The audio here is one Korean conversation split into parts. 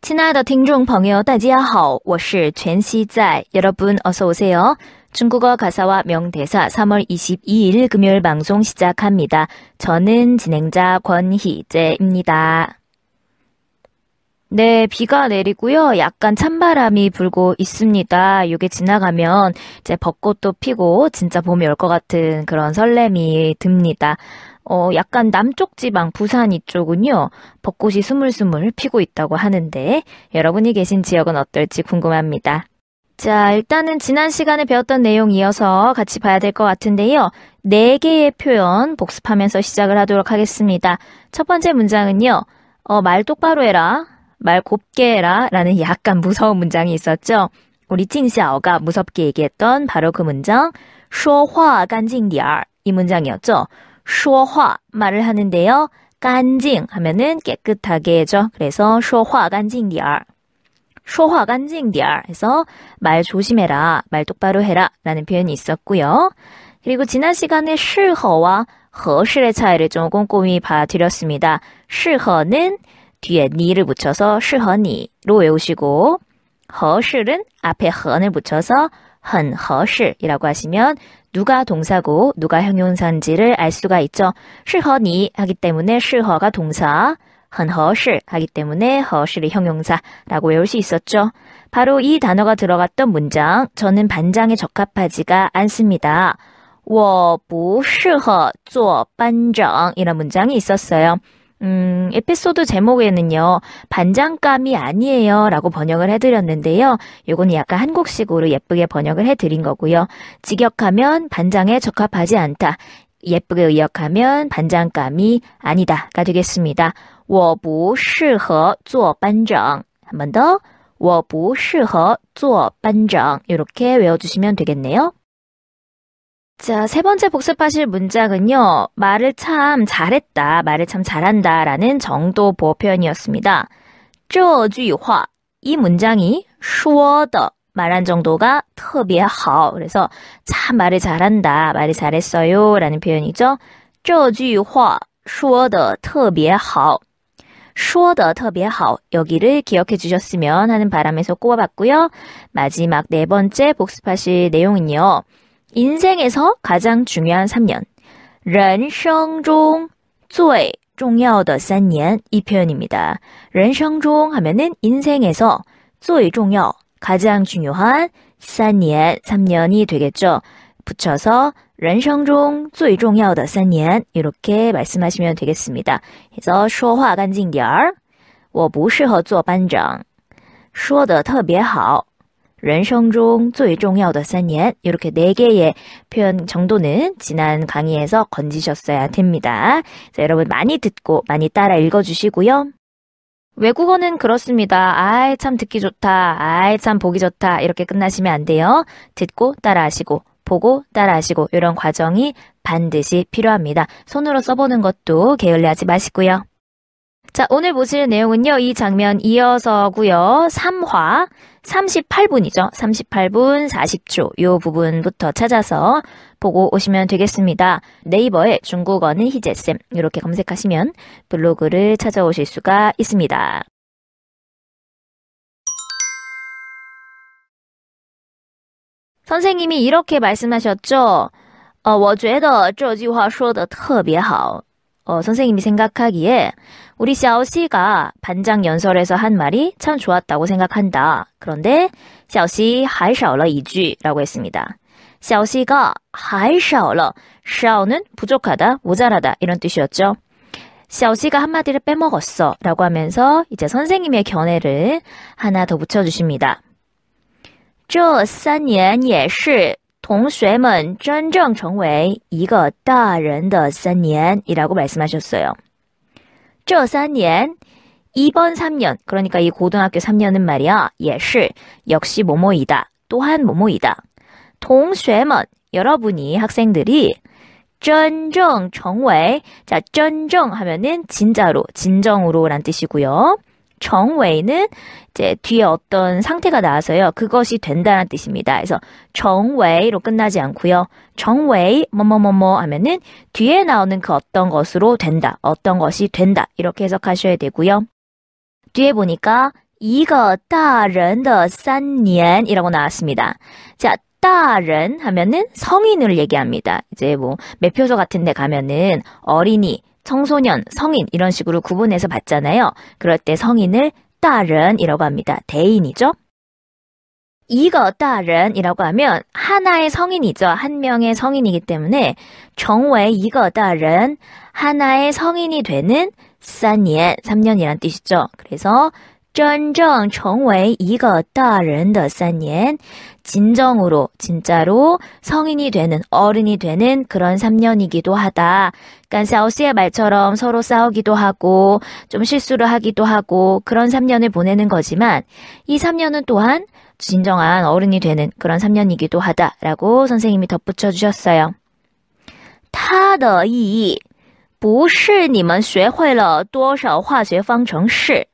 亲爱的听众朋友大家好我是全熙在 여러분 어서 오세요. 중국어 가사와 명대사 3월 22일 금요일 방송 시작합니다. 저는 진행자 권희재입니다. 네, 비가 내리고요. 약간 찬바람이 불고 있습니다. 이게 지나가면 이제 벚꽃도 피고 진짜 봄이 올 것 같은 그런 설렘이 듭니다. 약간 남쪽 지방 부산 이쪽은요. 벚꽃이 스물스물 피고 있다고 하는데 여러분이 계신 지역은 어떨지 궁금합니다. 자, 일단은 지난 시간에 배웠던 내용 이어서 같이 봐야 될 것 같은데요. 4개의 표현 복습하면서 시작을 하도록 하겠습니다. 첫 번째 문장은요. 말 똑바로 해라. 말 곱게 해라 라는 약간 무서운 문장이 있었죠. 우리 찡샤오가 무섭게 얘기했던 바로 그 문장 说话干净点儿 이 문장이었죠. 说话 말을 하는데요. 干净 하면은 깨끗하게죠. 그래서 说话干净点儿 说话干净点儿 해서 말 조심해라, 말 똑바로 해라 라는 표현이 있었고요. 그리고 지난 시간에 适合와 合适의 차이를 좀 꼼꼼히 봐드렸습니다. 适合는 뒤에 니를 붙여서 适合你로 외우시고 合适는 앞에 和를 붙여서 很合适이라고 하시면 누가 동사고 누가 형용사인지를 알 수가 있죠. 适合你 하기 때문에 适合가 동사, 很合适 하기 때문에 合适이 형용사라고 외울 수 있었죠. 바로 이 단어가 들어갔던 문장, 저는 반장에 적합하지가 않습니다. 我不适合做班长 이런 문장이 있었어요. 에피소드 제목에는요, 반장감이 아니에요 라고 번역을 해드렸는데요. 요거는 약간 한국식으로 예쁘게 번역을 해드린 거고요. 직역하면 반장에 적합하지 않다. 예쁘게 의역하면 반장감이 아니다가 되겠습니다. 我不适合做班长 한 번 더, 我不适合做班长 이렇게 외워주시면 되겠네요. 자, 세 번째 복습하실 문장은요. 말을 참 잘했다, 말을 참 잘한다 라는 정도 보호 표현이었습니다. 这句话, 이 문장이 说的 말한 정도가 特别好 그래서 참 말을 잘한다, 말을 잘했어요 라는 표현이죠. 这句话说的特别好说的特别好 여기를 기억해 주셨으면 하는 바람에서 꼽아봤고요. 마지막 네 번째 복습하실 내용은요. 인생에서 가장 중요한 3년 人生中最重要的3年 이 표현입니다. 人生中 하면은 인생에서 最重要 가장 중요한 3년 3년이 되겠죠. 붙여서 人生中最重要的3年 이렇게 말씀하시면 되겠습니다. 그래서 说话干净点儿我不适合做班长说得特别好人生中最重要的3년 이렇게 4개의 표현 정도는 지난 강의에서 건지셨어야 됩니다. 자, 여러분 많이 듣고 많이 따라 읽어주시고요. 외국어는 그렇습니다. 아이 참 듣기 좋다. 아이 참 보기 좋다. 이렇게 끝나시면 안 돼요. 듣고 따라하시고 보고 따라하시고 이런 과정이 반드시 필요합니다. 손으로 써보는 것도 게을리하지 마시고요. 자, 오늘 보실 내용은요. 이 장면 이어서고요. 3화 38분이죠. 38분 40초 이 부분부터 찾아서 보고 오시면 되겠습니다. 네이버에 중국어는 희재쌤 이렇게 검색하시면 블로그를 찾아오실 수가 있습니다. 선생님이 이렇게 말씀하셨죠. 我觉得这句话说得特别好 선생님이 생각하기에 우리 샤오씨가 반장 연설에서 한 말이 참 좋았다고 생각한다. 그런데 샤오씨 还少了一句라고 했습니다. 샤오씨가 还少了 샤오는 부족하다, 모자라다 이런 뜻이었죠. 샤오씨가 한마디를 빼먹었어 라고 하면서 이제 선생님의 견해를 하나 더 붙여주십니다. 这3年也是同学们真正成为一个大人的3年이라고 말씀하셨어요. 这3年 이번 3년 그러니까 이 고등학교 3년은 말이야 也是 역시 뭐뭐이다 또한 뭐뭐이다 同学们 여러분이 학생들이 真正成为 자 真正 하면은 진짜로 진정으로 란 뜻이고요. 成为는 이제 뒤에 어떤 상태가 나와서요. 그것이 된다는 뜻입니다. 그래서 成为로 끝나지 않고요. 成为뭐뭐뭐뭐 하면은 뒤에 나오는 그 어떤 것으로 된다. 어떤 것이 된다. 이렇게 해석하셔야 되고요. 뒤에 보니까 一个大人的三年이라고 나왔습니다. 자, 大人하면은 성인을 얘기합니다. 이제 뭐 매표소 같은 데 가면은 어린이, 청소년, 성인 이런 식으로 구분해서 봤잖아요. 그럴 때 성인을 大人이라고 합니다. 대인이죠. 一个大人이라고 하면 하나의 성인이죠. 한 명의 성인이기 때문에 成为一个大人 하나의 성인이 되는 3年, 3년이란 뜻이죠. 그래서 真正成为一个大人的3年 진정으로 진짜로 성인이 되는 어른이 되는 그런 3년이기도 하다. 그러니까 사우스의 말처럼 서로 싸우기도 하고 좀 실수를 하기도 하고 그런 3년을 보내는 거지만 이 3년은 또한 진정한 어른이 되는 그런 3년이기도 하다라고 선생님이 덧붙여 주셨어요. 它的意义不是你们学会了多少化学方程式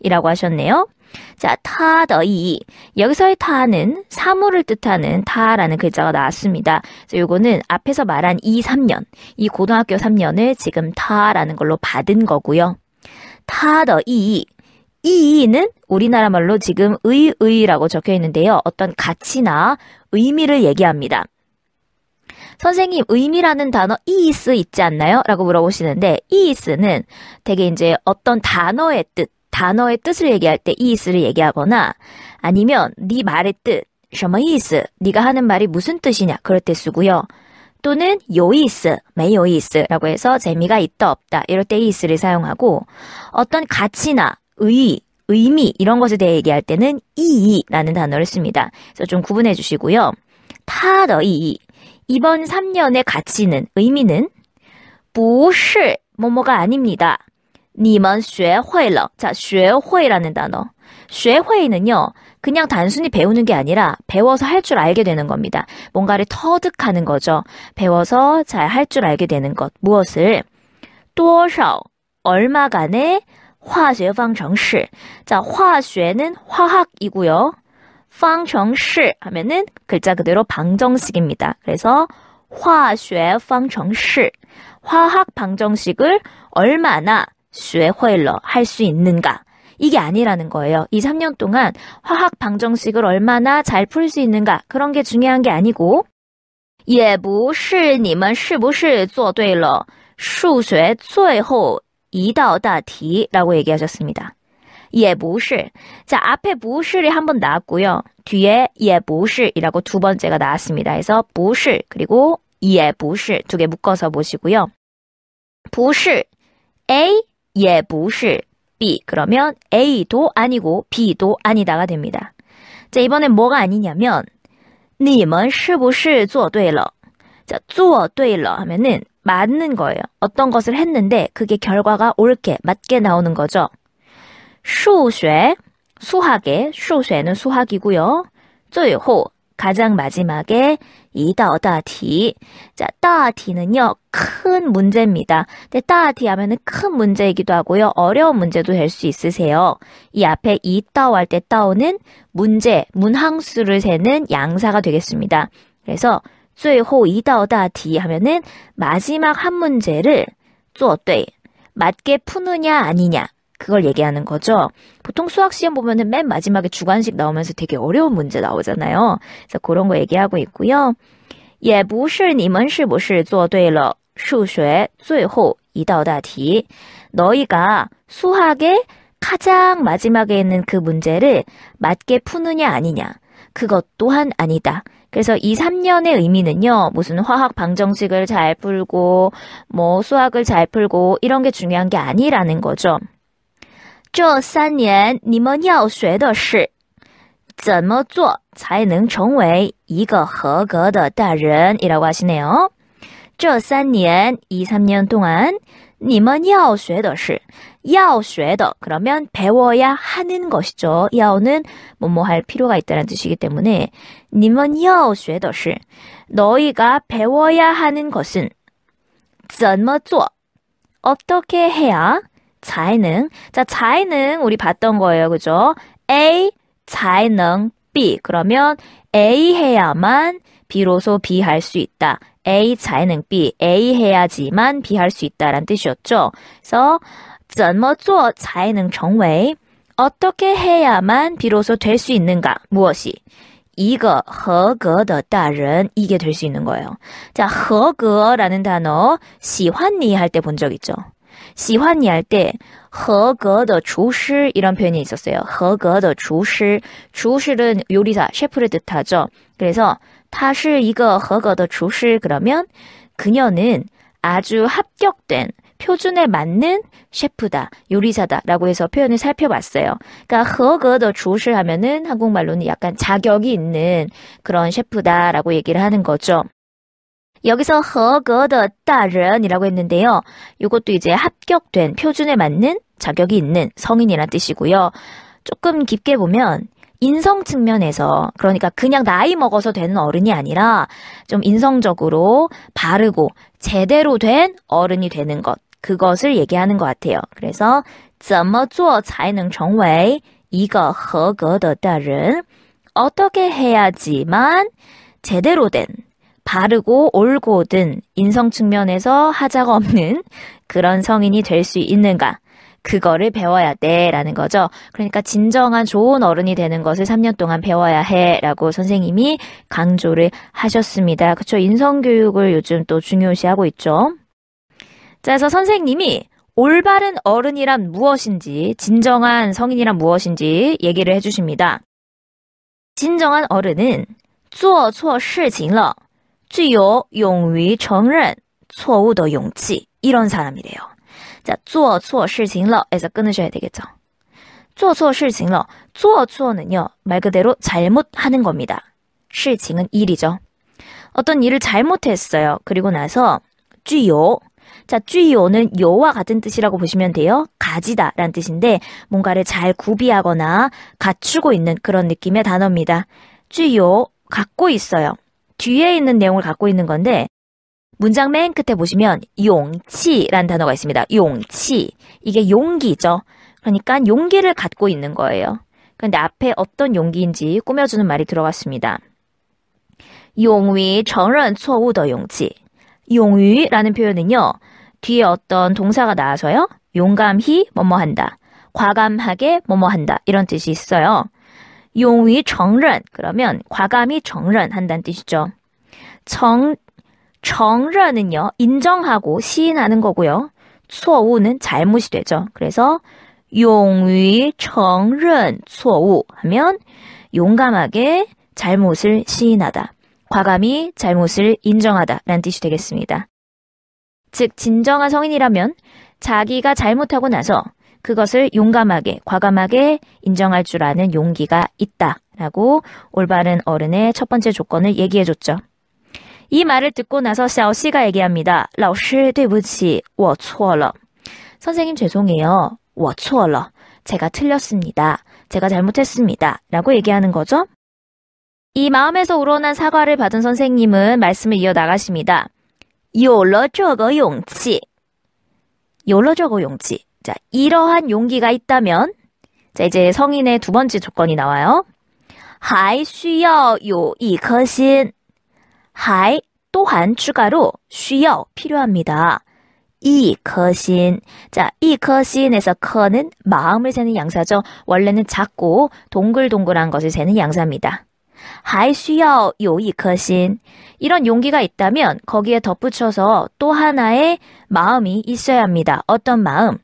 이라고 하셨네요. 자, 它的意义 여기서의 它는 사물을 뜻하는 它라는 글자가 나왔습니다. 그래서 요거는 앞에서 말한 이 3년, 이 고등학교 3년을 지금 它라는 걸로 받은 거고요. 它的意义 이는 우리나라 말로 지금 의라고 적혀 있는데요. 어떤 가치나 의미를 얘기합니다. 선생님, 의미라는 단어 이이스 있지 않나요? 라고 물어보시는데 이이스는 되게 이제 어떤 단어의 뜻을 얘기할 때 이이스를 얘기하거나 아니면 네 말의 뜻, 什么意思? 네가 하는 말이 무슨 뜻이냐? 그럴 때 쓰고요. 또는 有意思, 没有意思 라고 해서 재미가 있다 없다 이럴 때 이이스를 사용하고 어떤 가치나 의미 이런 것에 대해 얘기할 때는 이이라는 단어를 씁니다. 그래서 좀 구분해 주시고요. 它的意义 이번 3년의 가치는 의미는 不是 뭐뭐가 아닙니다. 你们学会了 자, 学会라는 단어 学会는요 그냥 단순히 배우는 게 아니라 배워서 할 줄 알게 되는 겁니다. 뭔가를 터득하는 거죠. 배워서 잘 할 줄 알게 되는 것. 무엇을? 多少 얼마간의 化学方程式 자, 化学는 화학이고요. 方程式 하면은 글자 그대로 방정식입니다. 그래서 化学方程式 화학 방정식을 얼마나 学会了 할 수 있는가? 이게 아니라는 거예요. 이 3년 동안 화학 방정식을 얼마나 잘 풀 수 있는가? 그런 게 중요한 게 아니고 也不是你们是不是做对了数学最后一道大题 라고 얘기하셨습니다. 也不是 자, 앞에 不是이 한번 나왔고요. 뒤에 也不是이라고 두 번째가 나왔습니다. 그래서 不是 그리고 也不是 두 개 묶어서 보시고요. 不是 A, 也不是 B 그러면 A도 아니고 B도 아니다가 됩니다. 자, 이번엔 뭐가 아니냐면 你们是不是做对了 자, 做对了 하면은 맞는 거예요. 어떤 것을 했는데 그게 결과가 옳게 맞게 나오는 거죠. 数学 수학의 数学는 수학이고요. 最后 가장 마지막에 一道大题 자, 大题는요 큰 문제입니다. 근데 大题 하면은 큰 문제이기도 하고요. 어려운 문제도 될 수 있으세요. 이 앞에 一道 할 때 道는 문제, 문항수를 세는 양사가 되겠습니다. 그래서 最后一道大题 하면은 마지막 한 문제를 做对 맞게 푸느냐 아니냐 그걸 얘기하는 거죠. 보통 수학 시험 보면은 맨 마지막에 주관식 나오면서 되게 어려운 문제 나오잖아요. 그래서 그런 거 얘기하고 있고요. 也不是你们是不是做对了数学最后一道大题 너희가 수학의 가장 마지막에 있는 그 문제를 맞게 푸느냐 아니냐 그것 또한 아니다. 그래서 이 3년의 의미는요. 무슨 화학 방정식을 잘 풀고 뭐 수학을 잘 풀고 이런 게 중요한 게 아니라는 거죠. 这3年你们要学的是怎么做才能成为一个合格的大人 이라고 하시네요. 这3年 이 3년 동안 你们要学的是要学的 그러면 배워야 하는 것이죠. 야오는 뭐뭐 할 필요가 있다는 뜻이기 때문에 你们要学的是 너희가 배워야 하는 것은 怎么做 어떻게 해야 才能 자, 才能 우리 봤던 거예요. 그죠? A 才能 B 그러면 A 해야만 비로소 B 할 수 있다. A 才能 B A 해야지만 B 할 수 있다라는 뜻이었죠. 그래서 怎么做才能成为 어떻게 해야만 비로소 될 수 있는가? 무엇이? 一个合格的大人 이게 될 수 있는 거예요. 자, 合格라는 단어 喜欢你할 때 본 적 있죠? 喜欢你할 때 合格的厨师 이런 표현이 있었어요. 合格的厨师 厨师는 요리사, 셰프를 뜻하죠. 그래서 他是一个合格的厨师 그러면 그녀는 아주 합격된 표준에 맞는 셰프다, 요리사다 라고 해서 표현을 살펴봤어요. 그러니까 合格的厨师 하면은 한국말로는 약간 자격이 있는 그런 셰프다 라고 얘기를 하는 거죠. 여기서 合格的大人이라고 했는데요. 이것도 이제 합격된, 표준에 맞는 자격이 있는 성인이란 뜻이고요. 조금 깊게 보면 인성 측면에서, 그러니까 그냥 나이 먹어서 되는 어른이 아니라 좀 인성적으로 바르고 제대로 된 어른이 되는 것, 그것을 얘기하는 것 같아요. 그래서 怎么做才能成为一个合格的大人? 어떻게 해야지만 제대로 된, 바르고 옳고 든 인성 측면에서 하자가 없는 그런 성인이 될 수 있는가? 그거를 배워야 돼 라는 거죠. 그러니까 진정한 좋은 어른이 되는 것을 3년 동안 배워야 해 라고 선생님이 강조를 하셨습니다. 그쵸? 인성교육을 요즘 또 중요시하고 있죠. 자, 그래서 선생님이 올바른 어른이란 무엇인지, 진정한 성인이란 무엇인지 얘기를 해주십니다. 진정한 어른은 做错事情了具有勇于承认错误的勇气 이런 사람이래요. 자, 做错事情了 에서 끊으셔야 되겠죠. 做错事情了 做错는요 말 그대로 잘못하는 겁니다. 事情은 일이죠. 어떤 일을 잘못했어요. 그리고 나서 具有 자, 具有는 요와 같은 뜻이라고 보시면 돼요. 가지다 라는 뜻인데 뭔가를 잘 구비하거나 갖추고 있는 그런 느낌의 단어입니다. 具有 갖고 있어요. 뒤에 있는 내용을 갖고 있는 건데 문장 맨 끝에 보시면 용치라는 단어가 있습니다. 용치. 이게 용기죠. 그러니까 용기를 갖고 있는 거예요. 그런데 앞에 어떤 용기인지 꾸며주는 말이 들어갔습니다. 용위 承认错误的勇气. 용위라는 표현은요. 뒤에 어떤 동사가 나와서요. 용감히 뭐뭐 한다. 과감하게 뭐뭐 한다. 이런 뜻이 있어요. 용위 承认 그러면 과감히 承认 한다는 뜻이죠. 承认은요. 인정하고 시인하는 거고요. 错误는 잘못이 되죠. 그래서 용위 承认错误 하면 용감하게 잘못을 시인하다. 과감히 잘못을 인정하다 라는 뜻이 되겠습니다. 즉 진정한 성인이라면 자기가 잘못하고 나서 그것을 용감하게, 과감하게 인정할 줄 아는 용기가 있다라고 올바른 어른의 첫 번째 조건을 얘기해줬죠. 이 말을 듣고 나서 샤오씨가 얘기합니다. 老师对不起我错了. 선생님 죄송해요. 我错了. 제가 틀렸습니다. 제가 잘못했습니다. 라고 얘기하는 거죠. 이 마음에서 우러난 사과를 받은 선생님은 말씀을 이어나가십니다. 有了这个勇气. 有了这个勇气. 자, 이러한 용기가 있다면, 자, 이제 성인의 두 번째 조건이 나와요. 还需要有一颗心. 还 또한 추가로 需要 필요합니다. 一颗心. 자, 一颗心에서 颗는 마음을 세는 양사죠. 원래는 작고 동글동글한 것을 세는 양사입니다. 还需要有一颗心. 이런 용기가 있다면 거기에 덧붙여서 또 하나의 마음이 있어야 합니다. 어떤 마음?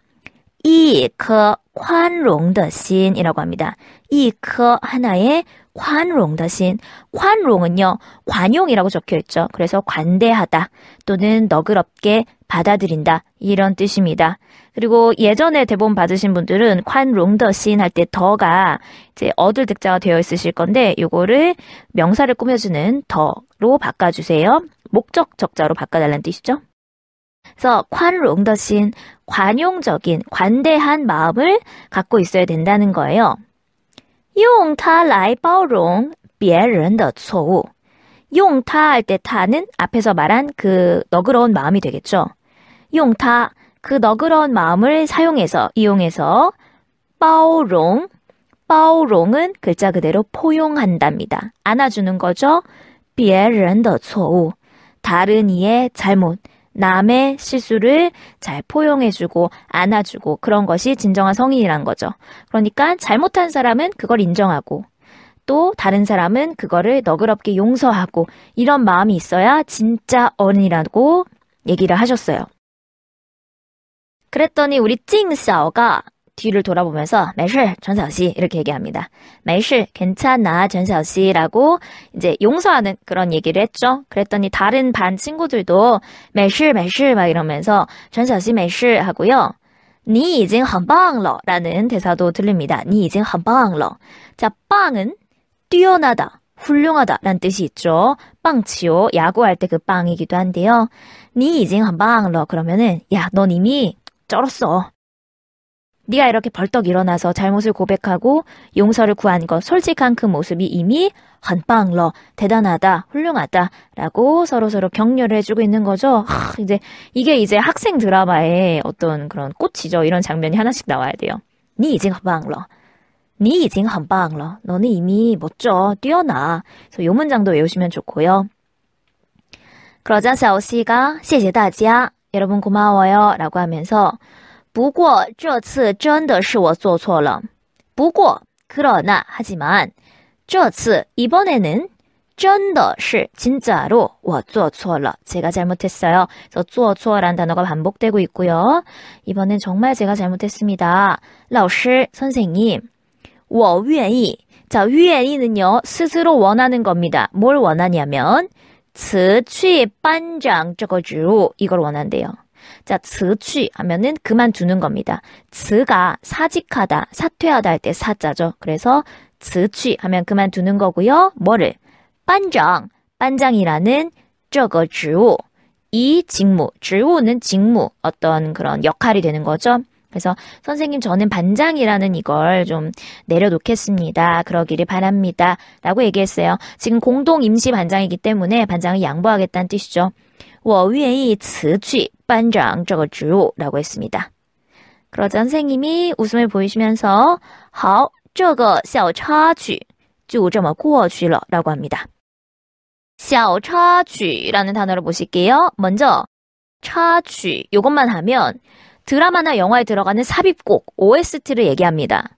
一颗宽容的心이라고 합니다. 一颗하나의 宽容的心. 관롱은요, 관용이라고 적혀있죠. 그래서 관대하다 또는 너그럽게 받아들인다 이런 뜻입니다. 그리고 예전에 대본 받으신 분들은 宽容的신 할 때 더가 이제 얻을 득자가 되어 있으실 건데 요거를 명사를 꾸며주는 더로 바꿔주세요. 목적 적자로 바꿔달라는 뜻이죠. 그래서 宽容的신, 관용적인, 관대한 마음을 갖고 있어야 된다는 거예요. 用它来包容别人的错误. 用它 할 때 타는 앞에서 말한 그 너그러운 마음이 되겠죠. 用它, 그 너그러운 마음을 사용해서, 이용해서 包容, 包容은 글자 그대로 포용한답니다. 안아주는 거죠. 别人的错误, 다른 이의 잘못, 남의 실수를 잘 포용해주고 안아주고 그런 것이 진정한 성인이란 거죠. 그러니까 잘못한 사람은 그걸 인정하고 또 다른 사람은 그거를 너그럽게 용서하고 이런 마음이 있어야 진짜 어른이라고 얘기를 하셨어요. 그랬더니 우리 찡小가 뒤를 돌아보면서 没事, 전사씨 이렇게 얘기합니다. 没事, 괜찮아, 전사씨라고 이제 용서하는 그런 얘기를 했죠. 그랬더니 다른 반 친구들도 没事,没事 막 이러면서 전사씨 没事 하고요. 你已经很棒了 라는 대사도 들립니다. 你已经很棒了. 자, 빵은 뛰어나다, 훌륭하다 라는 뜻이 있죠. 빵치요, 야구할 때 그 빵이기도 한데요. 你已经很棒了 그러면은 야, 넌 이미 쩔었어. 네가 이렇게 벌떡 일어나서 잘못을 고백하고 용서를 구한 것, 솔직한 그 모습이 이미 很棒了, 대단하다, 훌륭하다 라고 서로서로 격려를 해주고 있는 거죠. 이게 이제 학생 드라마의 어떤 그런 꽃이죠. 이런 장면이 하나씩 나와야 돼요. 你已经很棒了. 你已经很棒了. 너는 이미 멋져, 뛰어나. 그래서 이 문장도 외우시면 좋고요. 그러자 小西가 谢谢大家, 여러분 고마워요 라고 하면서 不过这次真的是我做错了. 不过 그러나 하지만 这次 이번에는 真的是 진짜로 我做错了. 제가 잘못했어요. 그래서 做错라는 단어가 반복되고 있고요. 이번엔 정말 제가 잘못했습니다. 老师 선생님 我愿意. 자, 愿意는요 스스로 원하는 겁니다. 뭘 원하냐면 辞去班长这个职务 이걸 원한대요. 자, 辞去 하면은 그만두는 겁니다. 辞가 사직하다, 사퇴하다 할 때 사자죠. 그래서 辞去 하면 그만두는 거고요. 뭐를? 반장, 반장이라는 这个职务, 이 직무, 职务는 직무, 어떤 그런 역할이 되는 거죠. 그래서 선생님 저는 반장이라는 이걸 좀 내려놓겠습니다. 그러기를 바랍니다. 라고 얘기했어요. 지금 공동 임시 반장이기 때문에 반장을 양보하겠다는 뜻이죠. 我愿意辞去班长这个职务 라고 했습니다. 그러자 선생님이 웃음을 보이시면서 好,这个小插曲就这么过去了 라고 합니다. 小插曲라는 단어를 보실게요. 먼저 插曲 이것만 하면 드라마나 영화에 들어가는 삽입곡 OST를 얘기합니다.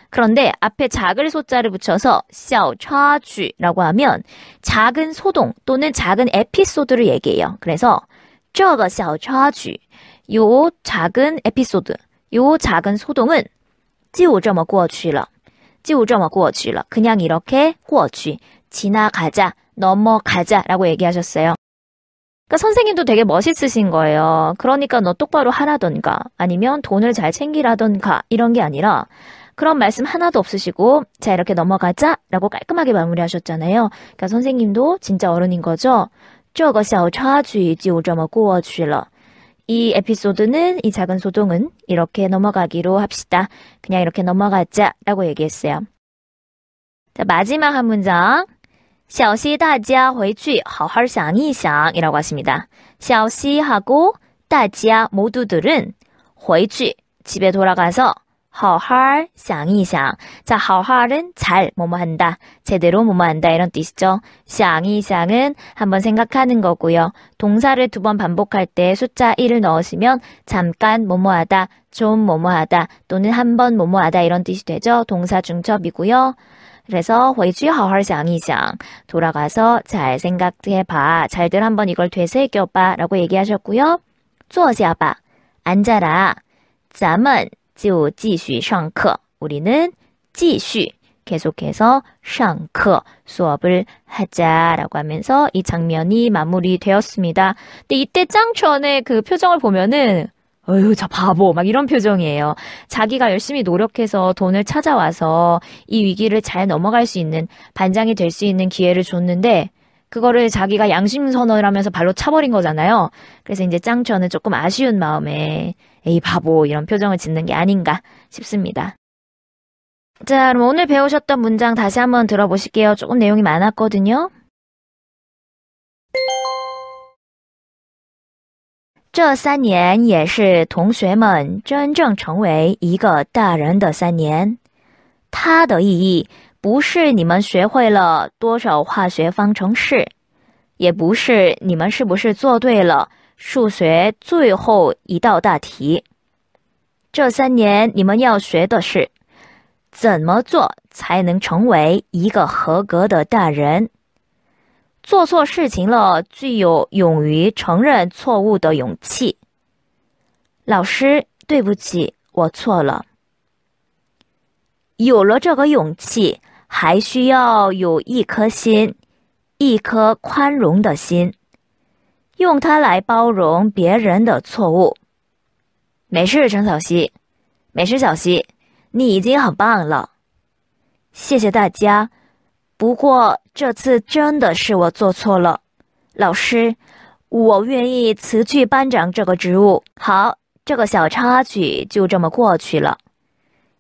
그런데 앞에 작을 소자를 붙여서 小插曲라고 하면 작은 소동 또는 작은 에피소드를 얘기해요. 그래서 这个小插曲 요 작은 에피소드, 요 작은 소동은 就这么过去了. 就这么过去了. 그냥 이렇게 过去, 지나가자, 넘어가자 라고 얘기하셨어요. 그러니까 선생님도 되게 멋있으신 거예요. 그러니까 너 똑바로 하라던가 아니면 돈을 잘 챙기라던가 이런 게 아니라 그런 말씀 하나도 없으시고 자 이렇게 넘어가자 라고 깔끔하게 마무리하셨잖아요. 그러니까 선생님도 진짜 어른인 거죠. 这个小插曲就这么过去了. 이 에피소드는 이 작은 소동은 이렇게 넘어가기로 합시다. 그냥 이렇게 넘어가자 라고 얘기했어요. 자 마지막 한 문장. 小西大家回去好好想一想이라고 하십니다. 小西하고 大家 모두들은 回去 집에 돌아가서 好好想一想. 자, 好好은 잘 뭐뭐 한다, 제대로 뭐뭐 한다 이런 뜻이죠. 想一想은 한번 생각하는 거고요. 동사를 2번 반복할 때 숫자 1을 넣으시면 잠깐 뭐뭐 하다, 좀 뭐뭐 하다 또는 한번 뭐뭐 하다 이런 뜻이 되죠. 동사 중첩이고요. 그래서 回去好好想一想 돌아가서 잘 생각해봐, 잘들 한번 이걸 되새겨봐 라고 얘기하셨고요. 坐下吧 앉아라. 咱们就继续上课 우리는 继续 계속해서 上课 수업을 하자라고 하면서 이 장면이 마무리되었습니다. 근데 이때 짱천의 그 표정을 보면은 어휴 저 바보 막 이런 표정이에요. 자기가 열심히 노력해서 돈을 찾아와서 이 위기를 잘 넘어갈 수 있는 반장이 될 수 있는 기회를 줬는데 그거를 자기가 양심 선언을 하면서 발로 차버린 거잖아요. 그래서 이제 짱천은 조금 아쉬운 마음에 에이 바보 이런 표정을 짓는 게 아닌가 싶습니다. 자, 그럼 오늘 배우셨던 문장 다시 한번 들어보실게요. 조금 내용이 많았거든요. 这3年也是同学们真正成为一个大人的3年。它的意义不是你们学会了多少化学方程式，也不是你们是不是做对了数学最后一道大题。这3年你们要学的是怎么做才能成为一个合格的大人。做错事情了，具有勇于承认错误的勇气。老师，对不起，我错了。有了这个勇气，还需要有一颗心，一颗宽容的心，用它来包容别人的错误。没事，陈小希，没事，小希，你已经很棒了。谢谢大家。不过这次真的是我做错了，老师，我愿意辞去班长这个职务。好，这个小插曲就这么过去了。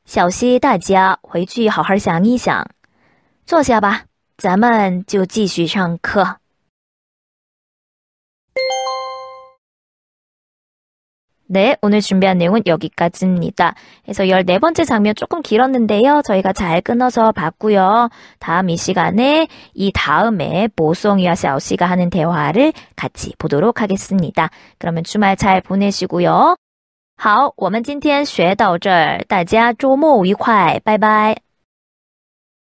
小希，大家回去好好想一想。坐下吧，咱们就继续上课。네, 오늘 준비한 내용은 여기까지입니다. 그래서 14번째 장면 조금 길었는데요. 저희가 잘 끊어서 봤고요. 다음 이 시간에 이 다음에 보송이와 샤오씨가 하는 대화를 같이 보도록 하겠습니다. 그러면 주말 잘 보내시고요. 好，我们今天学到这儿，大家周末愉快，拜拜。